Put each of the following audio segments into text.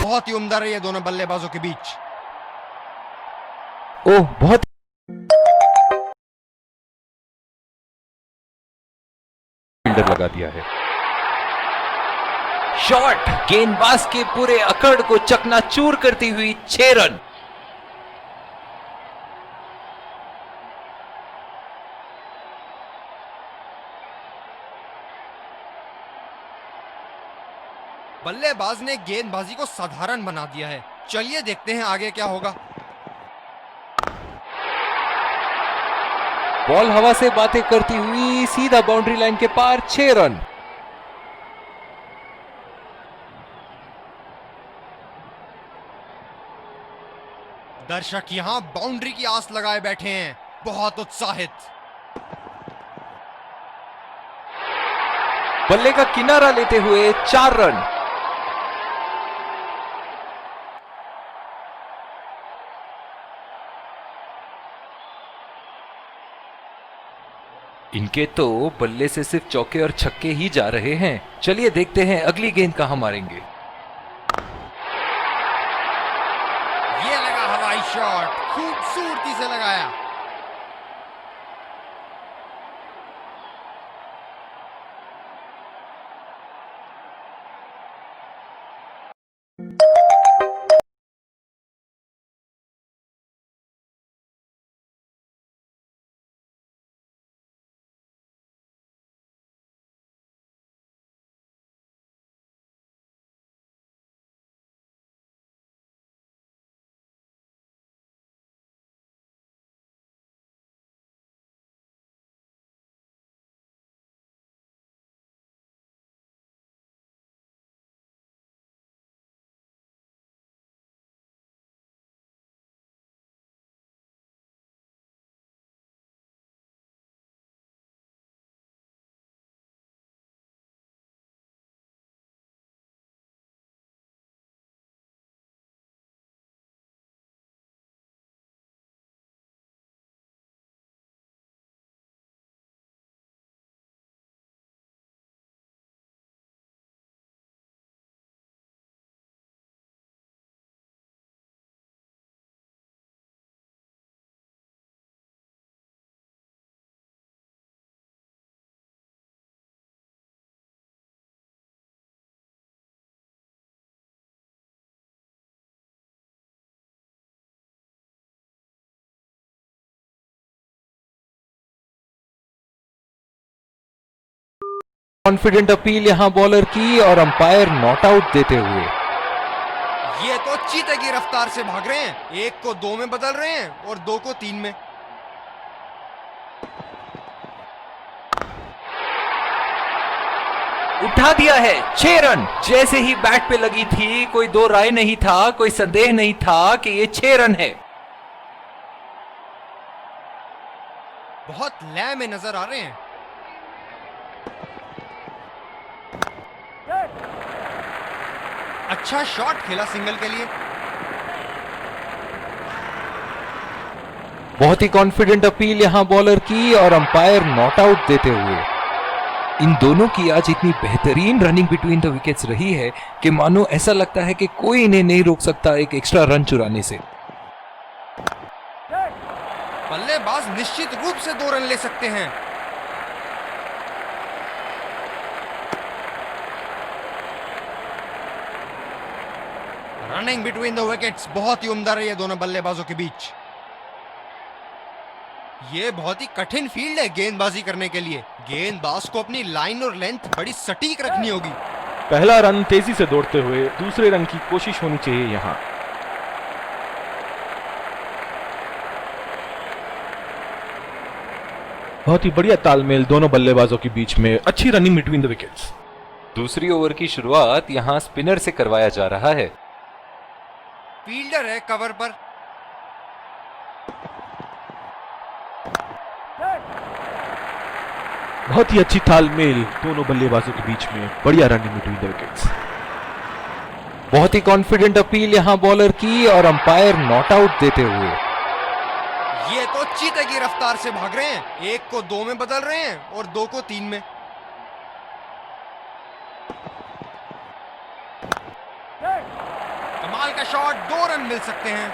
बहुत ही उम्दा रही है दोनों बल्लेबाजों के बीच। ओह, बहुत फील्डर लगा दिया है। शॉट गेंदबाज के पूरे अकड़ को चकनाचूर करती हुई 6 रन। बल्लेबाज ने गेंदबाजी को साधारण बना दिया है। चलिए देखते हैं आगे क्या होगा। बॉल हवा से बातें करती हुई सीधा बाउंड्री लाइन के पार 6 रन। दर्शक यहां बाउंड्री की आस लगाए बैठे हैं, बहुत उत्साहित। बल्ले का किनारा लेते हुए 4 रन। इनके तो बल्ले से सिर्फ चौके और छक्के ही जा रहे हैं। चलिए देखते हैं अगली गेंद कहां मारेंगे। ये लगा हवाई शॉट, खूबसूरती से लगाया। कॉन्फिडेंट अपील यहां बॉलर की और अंपायर नॉट आउट देते हुए। ये तो चीते की रफ्तार से भाग रहे हैं, 1 को 2 में बदल रहे हैं और 2 को 3 में। उठा दिया है 6 रन। जैसे ही बैट पे लगी थी कोई दो राय नहीं था, कोई संदेह नहीं था कि ये 6 रन है। बहुत लय में नजर आ रहे हैं। अच्छा शॉट खेला सिंगल के लिए। बहुत ही कॉन्फिडेंट अपील यहां बॉलर की और अंपायर नॉट आउट देते हुए। इन दोनों की आज इतनी बेहतरीन रनिंग बिटवीन द विकेट्स रही है कि मानो ऐसा लगता है कि कोई इन्हें नहीं रोक सकता एक एक्स्ट्रा रन चुराने से। बल्लेबाज निश्चित रूप से 2 रन ले सकते हैं। रनिंग बिटवीन द विकेट्स बहुत ही उम्दा रही है दोनों बल्लेबाजों के बीच। ये बहुत ही कठिन फील्ड है गेंदबाजी करने के लिए। गेंदबाज को अपनी लाइन और लेंथ बड़ी सटीक रखनी होगी। पहला रन तेजी से दौड़ते हुए दूसरे रन की कोशिश होनी चाहिए यहां। बहुत ही बढ़िया तालमेल दोनों बल्लेबाजों के बीच में, अच्छी रनिंग बिटवीन द विकेट्स। दूसरी ओवर की शुरुआत यहां स्पिनर से करवाया जा रहा है। फील्डर है कवर पर। बहुत ही अच्छी तालमेल दोनों बल्लेबाजों के बीच में, बढ़िया रनिंग बिटवीन द विकेट्स। बहुत ही कॉन्फिडेंट अपील यहां बॉलर की और अंपायर नॉट आउट देते हुए। ये तो चीते की रफ्तार से भाग रहे हैं, 1 को 2 में बदल रहे हैं और 2 को 3 में। कमाल का शॉट, 2 रन मिल सकते हैं।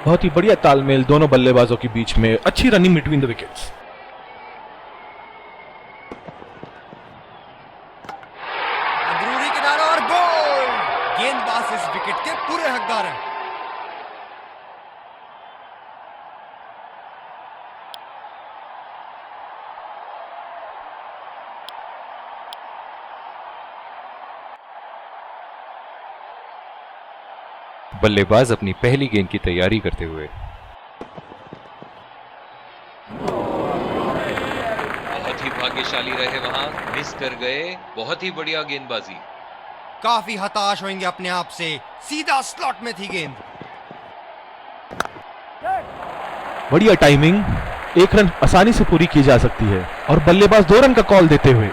बहुत ही बढ़िया तालमेल दोनों बल्लेबाजों के बीच में, अच्छी रनिंग बिटवीन द विकेट्स। अंदरूनी किनारा और गोल। गेंदबाज इस विकेट के पूरे हकदार हैं। बल्लेबाज अपनी पहली गेंद की तैयारी करते हुए। बहुत ही भाग्यशाली रहे वहां, मिस कर गए। बहुत ही बढ़िया गेंदबाजी। काफी हताश होंगे अपने आप से, सीधा स्लॉट में थी गेंद। बढ़िया टाइमिंग, 1 रन आसानी से पूरी की जा सकती है और बल्लेबाज 2 रन का कॉल देते हुए।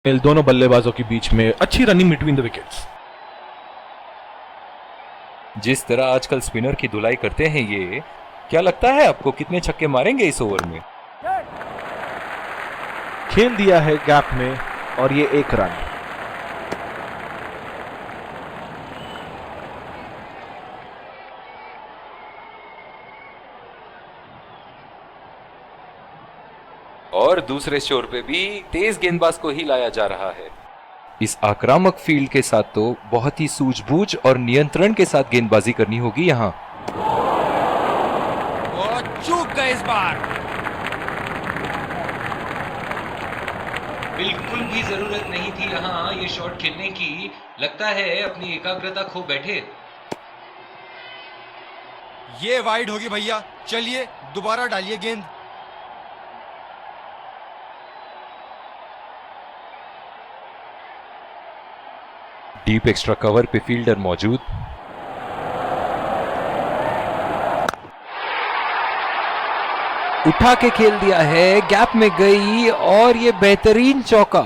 दोनों बल्लेबाजों के बीच में अच्छी रनिंग बिटवीन द विकेट्स। जिस तरह आजकल स्पिनर की धुलाई करते हैं ये, क्या लगता है आपको कितने छक्के मारेंगे इस ओवर में? खेल दिया है गैप में और ये 1 रन। और दूसरे छोर पे भी तेज गेंदबाज को ही लाया जा रहा है। इस आक्रामक फील्ड के साथ तो बहुत ही सूझबूझ और नियंत्रण के साथ गेंदबाजी करनी होगी यहाँ। वो चूक गए इस बार। बिल्कुल भी जरूरत नहीं थी यहाँ ये शॉट खेलने की। लगता है अपनी एकाग्रता खो बैठे। ये वाइड होगी भैया, चलिए दोबारा डालिए गेंद। डीप एक्स्ट्रा कवर पे फील्डर मौजूद। उठा के खेल दिया है, गैप में गई और ये बेहतरीन चौका।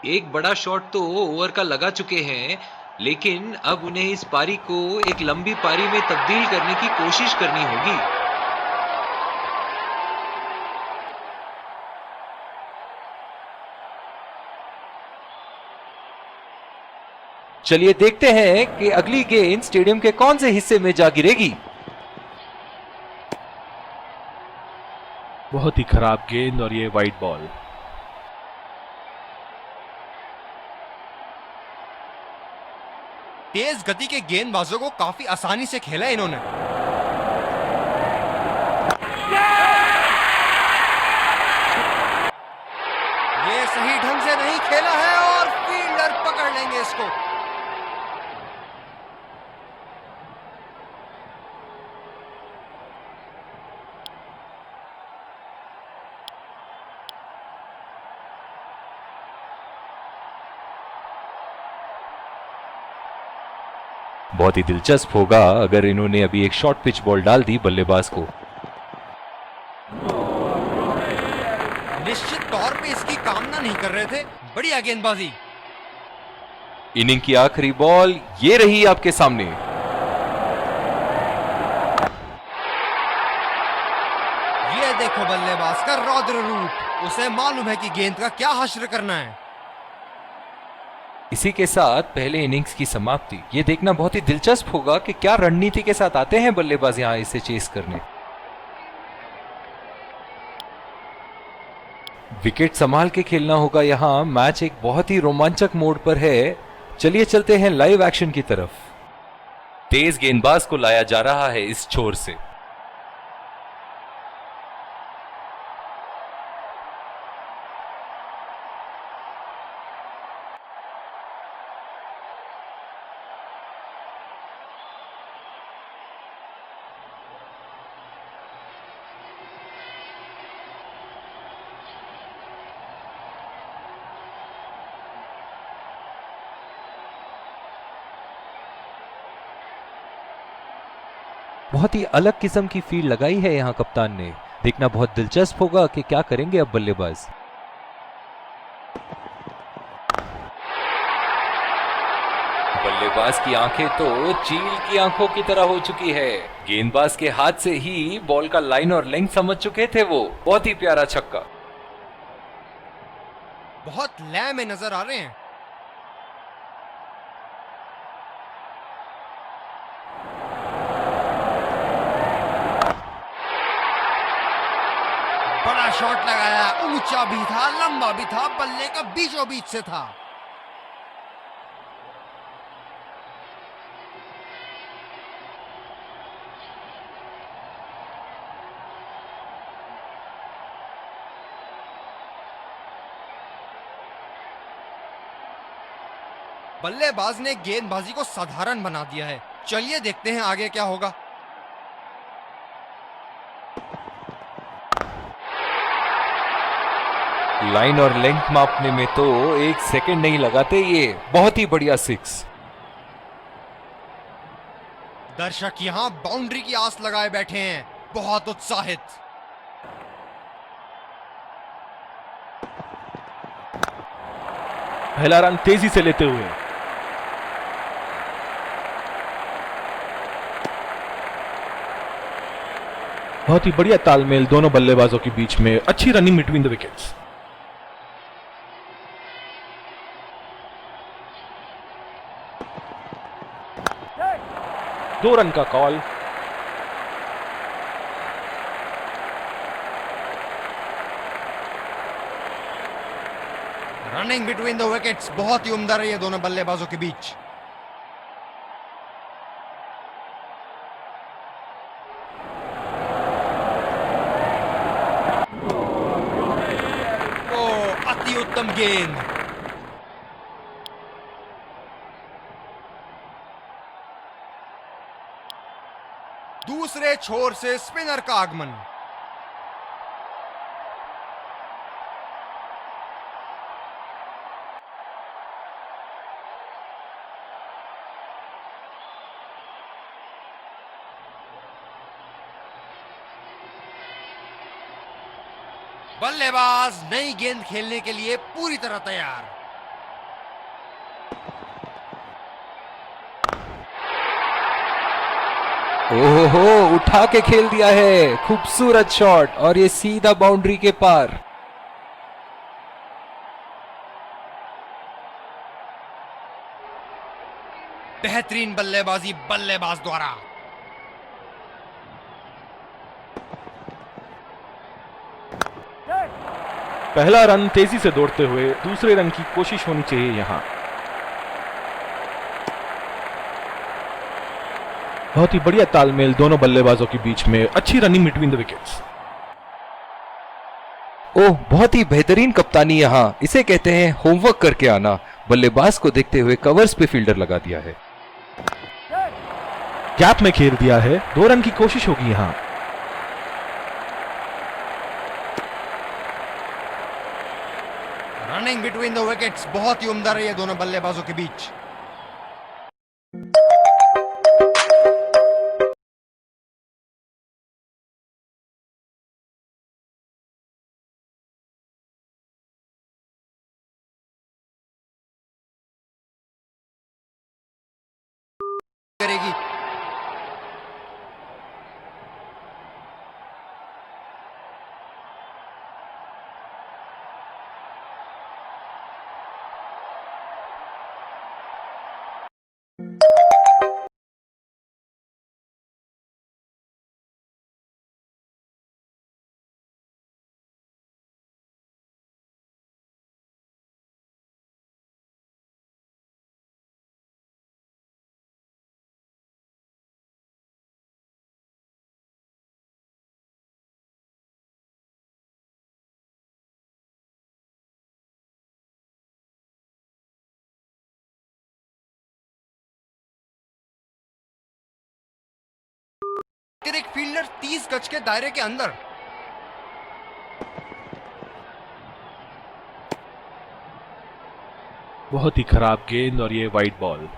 एक बड़ा शॉट तो ओवर का लगा चुके हैं, लेकिन अब उन्हें इस पारी को एक लंबी पारी में तब्दील करने की कोशिश करनी होगी। चलिए देखते हैं कि अगली गेंद स्टेडियम के कौन से हिस्से में जा गिरेगी। बहुत ही खराब गेंद और ये वाइड बॉल। तेज गति के गेंदबाजों को काफी आसानी से खेला इन्होंने। ये सही ढंग से नहीं खेला है और फील्डर पकड़ लेंगे इसको। बहुत ही दिलचस्प होगा अगर इन्होंने अभी एक शॉर्ट पिच बॉल डाल दी बल्लेबाज को। निश्चित तौर पे इसकी कामना नहीं कर रहे थे। बढ़िया गेंदबाजी। इनिंग की आखिरी बॉल ये रही आपके सामने। ये देखो बल्लेबाज का रौद्र रूप। उसे मालूम है कि गेंद का क्या हश्र करना है। इसी के साथ पहले इनिंग्स की समाप्ति। ये देखना बहुत ही दिलचस्प होगा कि क्या रणनीति के साथ आते हैं बल्लेबाज यहां इसे चेस करने। विकेट संभाल के खेलना होगा यहां। मैच एक बहुत ही रोमांचक मोड पर है। चलिए चलते हैं लाइव एक्शन की तरफ। तेज गेंदबाज को लाया जा रहा है इस छोर से। बहुत ही अलग किस्म की फील्ड लगाई है यहां कप्तान ने। देखना बहुत दिलचस्प होगा कि क्या करेंगे अब बल्लेबाज। बल्लेबाज की आंखें तो चील की आंखों की तरह हो चुकी है। गेंदबाज के हाथ से ही बॉल का लाइन और लेंथ समझ चुके थे वो। बहुत ही प्यारा छक्का। बहुत लय में नजर आ रहे हैं। बड़ा शॉट लगाया, ऊंचा भी था, लंबा भी था, बल्ले का बीचों बीच से था। बल्लेबाज ने गेंदबाजी को साधारण बना दिया है। चलिए देखते हैं आगे क्या होगा। लाइन और लेंथ मापने में तो 1 सेकंड नहीं लगाते ये। बहुत ही बढ़िया 6। दर्शक यहाँ बाउंड्री की आस लगाए बैठे हैं, बहुत उत्साहित। पहला रन तेजी से लेते हुए बहुत ही बढ़िया तालमेल दोनों बल्लेबाजों के बीच में, अच्छी रनिंग बिटवीन द विकेट्स। दो रन का call. Running between the wickets बहुत ही उम्दा रही है दोनों बल्लेबाजों के बीच। ओ, अति उत्तम गेंद। दूसरे छोर से स्पिनर का आगमन। बल्लेबाज नई गेंद खेलने के लिए पूरी तरह तैयार। ओहो, उठा के खेल दिया है, खूबसूरत शॉट, और ये सीधा बाउंड्री के पार। बेहतरीन बल्लेबाजी बल्लेबाज द्वारा। पहला रन तेजी से दौड़ते हुए दूसरे रन की कोशिश होनी चाहिए यहां। बहुत ही बढ़िया तालमेल दोनों बल्लेबाजों के बीच में, अच्छी रनिंग बिटवीन द विकेट्स। ओह, बहुत ही बेहतरीन कप्तानी यहाँ, इसे कहते हैं होमवर्क करके आना। बल्लेबाज को देखते हुए कवर्स पे फील्डर लगा दिया है। गैप में घेर दिया है, 2 रन की कोशिश होगी यहां। रनिंग बिटवीन द विकेट्स बहुत ही उम्दा रही है दोनों बल्लेबाजों के बीच। करेगी। एक फील्डर 30 गज के दायरे के अंदर। बहुत ही खराब गेंद और ये वाइड बॉल।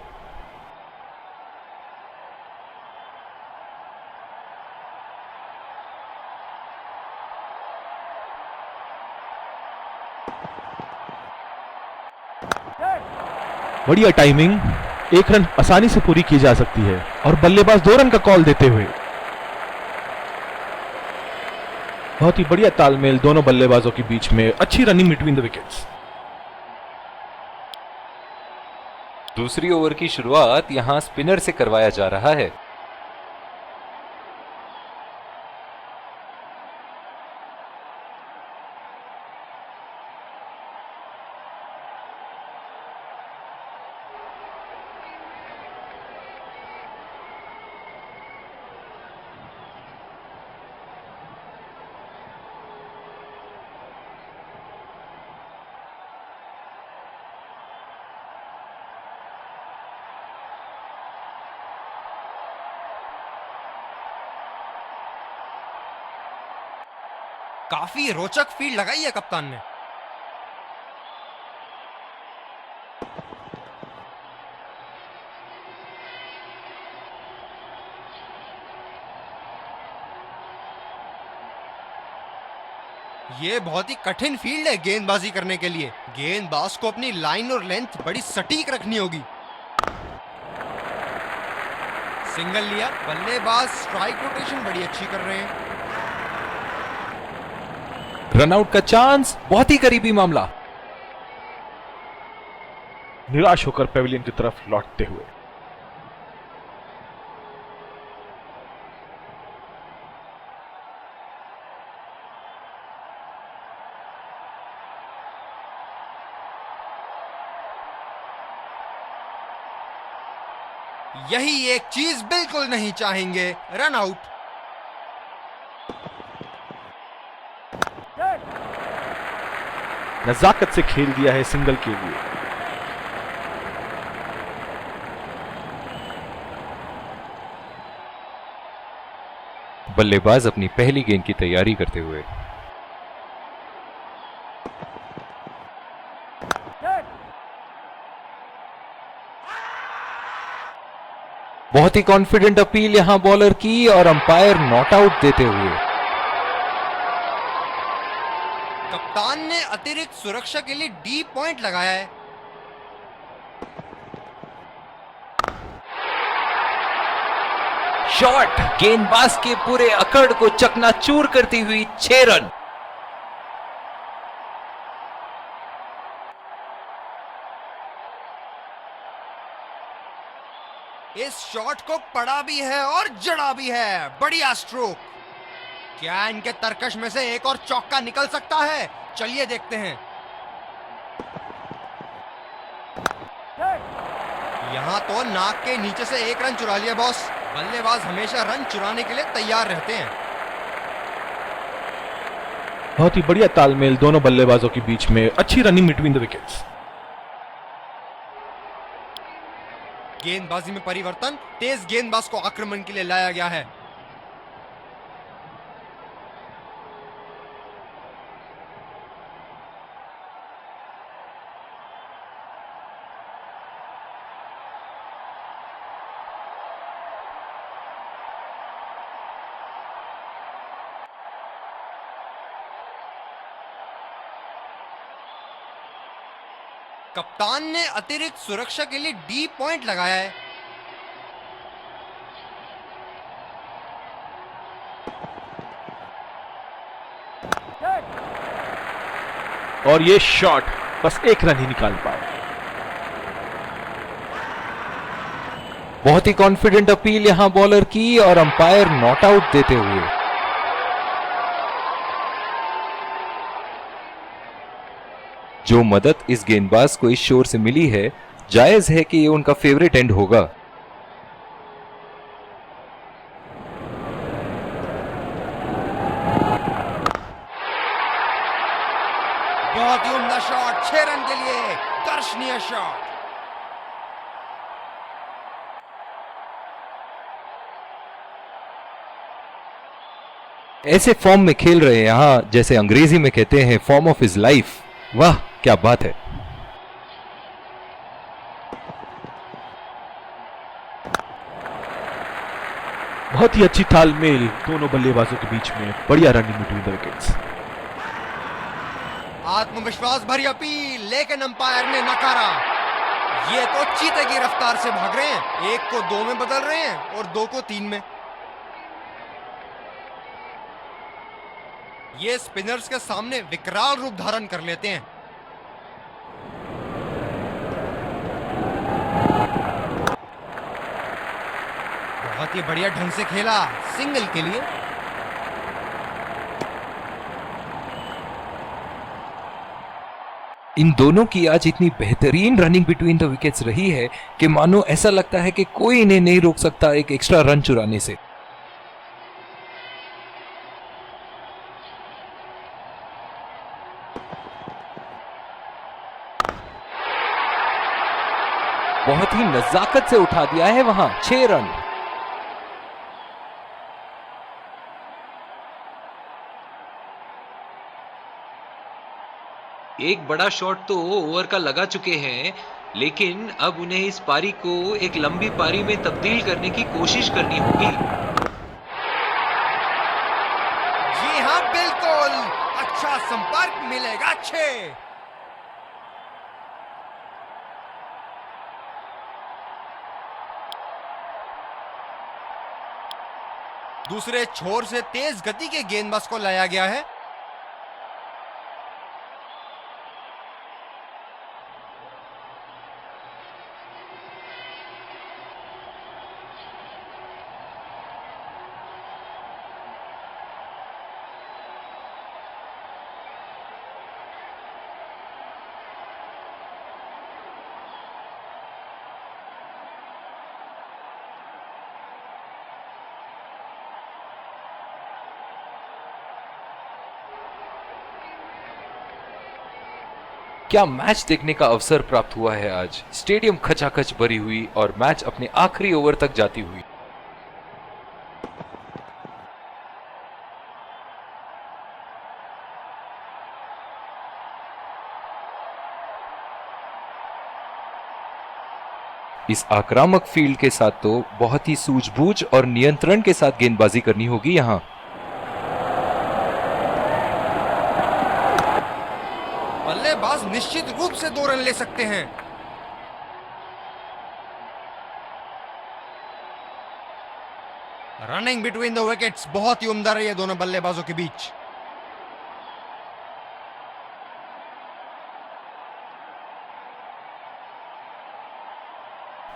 बढ़िया टाइमिंग, 1 रन आसानी से पूरी की जा सकती है और बल्लेबाज 2 रन का कॉल देते हुए। बहुत ही बढ़िया तालमेल दोनों बल्लेबाजों के बीच में, अच्छी रनिंग बिटवीन द विकेट्स। दूसरी ओवर की शुरुआत यहां स्पिनर से करवाया जा रहा है। काफी रोचक फील्ड लगाई है कप्तान ने। ये बहुत ही कठिन फील्ड है गेंदबाजी करने के लिए। गेंदबाज को अपनी लाइन और लेंथ बड़ी सटीक रखनी होगी। सिंगल लिया, बल्लेबाज स्ट्राइक रोटेशन बड़ी अच्छी कर रहे हैं। रनआउट का चांस, बहुत ही करीबी मामला। निराश होकर पेविलियन की तरफ लौटते हुए। यही एक चीज बिल्कुल नहीं चाहेंगे, रन आउट। नजाकत से खेल दिया है सिंगल के लिए। बल्लेबाज अपनी पहली गेंद की तैयारी करते हुए। बहुत ही कॉन्फिडेंट अपील यहां बॉलर की और अंपायर नॉट आउट देते हुए। कप्तान ने अतिरिक्त सुरक्षा के लिए डी पॉइंट लगाया है। शॉट, गेंदबाज के पूरे अकड़ को चकनाचूर करती हुई 6 रन। इस शॉट को पड़ा भी है और जड़ा भी है। बढ़िया स्ट्रोक। क्या इनके तरकश में से एक और चौका निकल सकता है? चलिए देखते हैं। यहां तो नाक के नीचे से एक रन चुरा लिया बॉस। बल्लेबाज हमेशा रन चुराने के लिए तैयार रहते हैं। बहुत ही बढ़िया तालमेल दोनों बल्लेबाजों के बीच में। अच्छी रनिंग बिटवीन द विकेट्स। गेंदबाजी में परिवर्तन, तेज गेंदबाज को आक्रमण के लिए लाया गया है। कप्तान ने अतिरिक्त सुरक्षा के लिए डी पॉइंट लगाया है। और ये शॉट बस एक रन ही निकाल पाए। बहुत ही कॉन्फिडेंट अपील यहां बॉलर की और अंपायर नॉट आउट देते हुए। जो मदद इस गेंदबाज को इस शोर से मिली है, जायज है कि ये उनका फेवरेट एंड होगा। बहुत ही उम्दा शॉट, 6 रन के लिए। दर्शनीय शॉट। ऐसे फॉर्म में खेल रहे हैं यहां, जैसे अंग्रेजी में कहते हैं फॉर्म ऑफ हिज लाइफ। वाह क्या बात है। बहुत ही अच्छी तालमेल दोनों बल्लेबाजों के बीच में। बढ़िया रनिंग बिटवीन द विकेट्स। आत्मविश्वास भरी अपील, लेकिन अंपायर ने नकारा। ये तो चीते की रफ्तार से भाग रहे हैं। 1 को 2 में बदल रहे हैं और 2 को 3 में। ये स्पिनर्स के सामने विकराल रूप धारण कर लेते हैं। बहुत ही बढ़िया ढंग से खेला, सिंगल के लिए। इन दोनों की आज इतनी बेहतरीन रनिंग बिटवीन द विकेट्स रही है कि मानो ऐसा लगता है कि कोई इन्हें नहीं रोक सकता एक एक्स्ट्रा रन चुराने से। बहुत ही नजाकत से उठा दिया है वहां 6 रन। एक बड़ा शॉट तो ओवर का लगा चुके हैं, लेकिन अब उन्हें इस पारी को एक लंबी पारी में तब्दील करने की कोशिश करनी होगी। जी हाँ, बिल्कुल। अच्छा मिलेगा 6। दूसरे छोर से तेज गति के गेंदबाज को लाया गया है। क्या मैच देखने का अवसर प्राप्त हुआ है आज। स्टेडियम खचाखच भरी हुई और मैच अपने आखिरी ओवर तक जाती हुई। इस आक्रामक फील्ड के साथ तो बहुत ही सूझबूझ और नियंत्रण के साथ गेंदबाजी करनी होगी यहां। बल्लेबाज निश्चित रूप से 2 रन ले सकते हैं। रनिंग बिटवीन द विकेट्स बहुत ही उम्दा रही है दोनों बल्लेबाजों के बीच।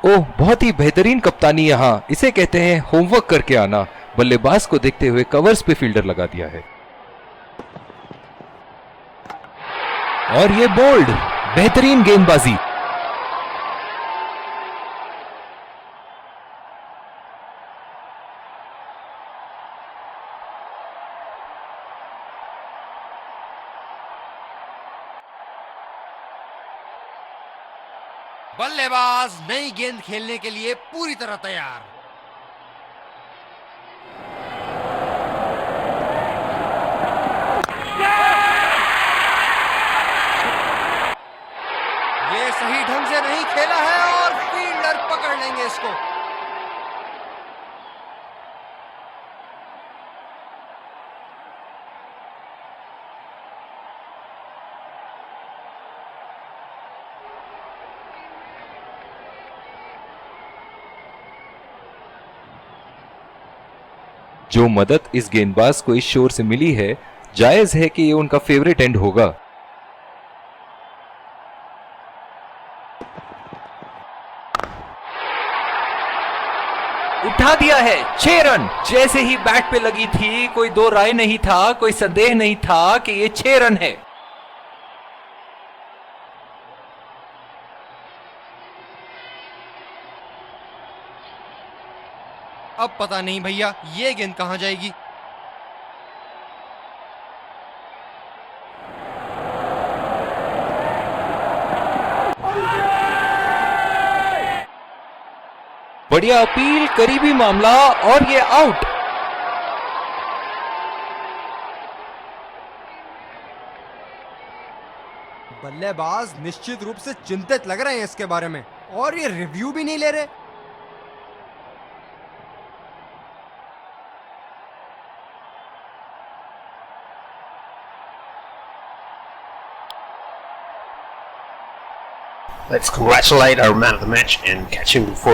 ओह, बहुत ही बेहतरीन कप्तानी यहां। इसे कहते हैं होमवर्क करके आना। बल्लेबाज को देखते हुए कवर्स पे फील्डर लगा दिया है और ये बोल्ड, बेहतरीन गेंदबाजी। बल्लेबाज नई गेंद खेलने के लिए पूरी तरह तैयार। ये सही ढंग से नहीं खेला है और फील्डर पकड़ लेंगे इसको। जो मदद इस गेंदबाज को इस शोर से मिली है, जायज है कि ये उनका फेवरेट एंड होगा। उठा दिया है 6 रन। जैसे ही बैट पे लगी थी, कोई 2 राय नहीं था, कोई संदेह नहीं था कि ये 6 रन है। अब पता नहीं भैया ये गेंद कहां जाएगी। बढ़िया अपील, करीबी मामला और ये आउट। बल्लेबाज निश्चित रूप से चिंतित लग रहे हैं इसके बारे में और ये रिव्यू भी नहीं ले रहे। Let's congratulate our man of the match and catch him before